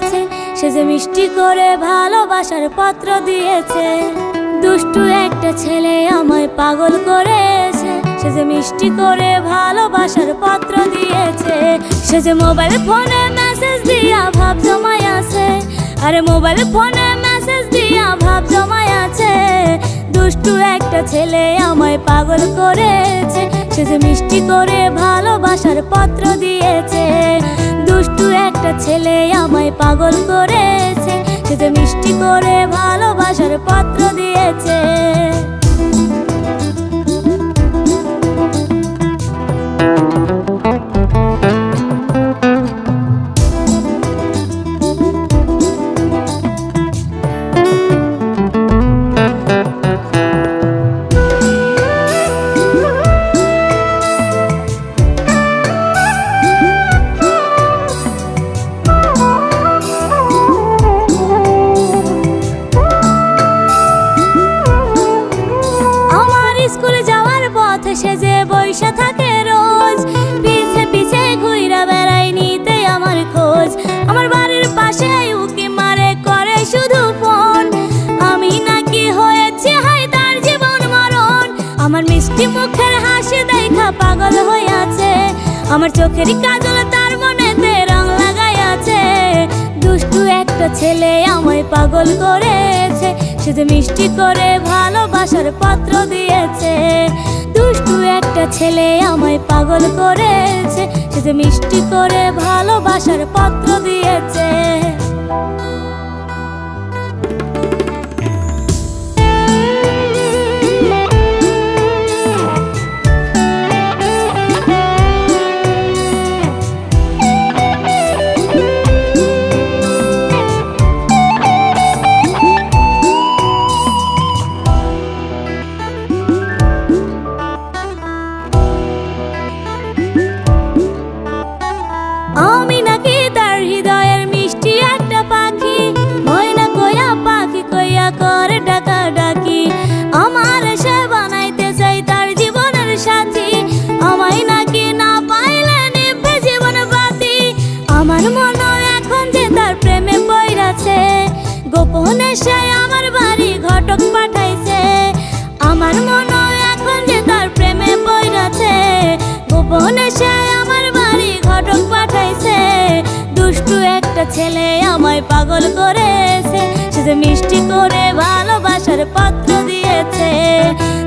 করেছে, সে যে মিষ্টি করে ভালোবাসার পত্র দিয়েছে। দুষ্টু একটা ছেলে আমায় পাগল করেছে, সে যে মিষ্টি করে ভালোবাসার পত্র দিয়েছে। সে যে মোবাইল ফোনে মেসেজ দিয়া ভাব জমায় আছে, আরে মোবাইল ফোনে মেসেজ দিয়া ভাব জমায় আছে। দুষ্টু একটা ছেলে আমায় পাগল করেছে, সে যে মিষ্টি করে ভালোবাসার পত্র দিয়েছে। দুষ্টু একটা ছেলে আমায় পাগল করেছে, সে যে মিষ্টি করে ভালোবাসার পত্র দিয়েছে। সে যে বইসা থাকে রোজ, পিছে পিছে ঘুইরা বেড়াই নিতে আমার খোঁজ। আমার বাড়ির পাশে উকি মারে করে শুধু ফোন, আমি নাকি হয়েছি হাই তার জীবন মরণ। আমার মিষ্টি মুখের হাসি দেখা পাগল হয়ে আছে, আমার চোখের কাজল তার মনেতে রং লাগাই আছে। দুষ্টু একটা ছেলে আমায় পাগল করেছে, সে যে মিষ্টি করে ভালোবাসার পত্র দিয়েছে। দুষ্টু একটা ছেলে আমায় পাগল করেছে, সে যে মিষ্টি করে ভালোবাসার পত্র দিয়েছে। আমি নাকি তার হৃদয়ের মিষ্টি একটা পাখি, ময়না কইয়া পাখি কইয়া করে ডাকা ডাকি। আমার সে বানাইতে চাই তার জীবনের সাথী, আমায় নাকি না পাইলে নিভবে জীবন বাতি। আমার মনে এখন যে তার প্রেমে পইরাছে, গোপনে সে আমার বাড়ি ঘটক পাঠাইছে। আমার মনে এখন যে তার প্রেমে পইরাছে, গোপনে সে আমার বাড়ি ঘটক পাঠাইছে। দুষ্টু একটা ছেলে আমায় পাগল করেছে, সে যে মিষ্টি করে ভালোবাসার পত্র দিয়েছে।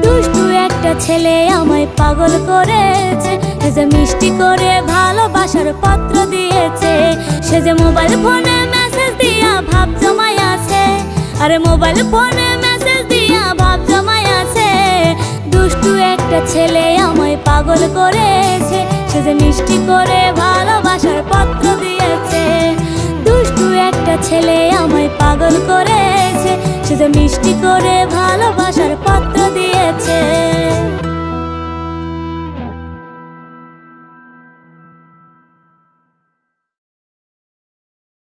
দুষ্টু একটা ছেলে আমায় পাগল করেছে, সে যে মিষ্টি করে ভালোবাসার পত্র দিয়েছে। সে যে মোবাইল ফোনে মেসেজ দিয়া ভাব জমায় আছে, আরে মোবাইল ফোনে মেসেজ দিয়া ভাব জমায় আছে। দুষ্টু একটা ছেলে আমায় পাগল করেছে, সে যে মিষ্টি করে ভালোবাসার পত্র দিয়েছে। দুষ্টু একটা ছেলে আমায় পাগল করেছে, সে যে মিষ্টি করে ভালোবাসার পত্র দিয়েছে।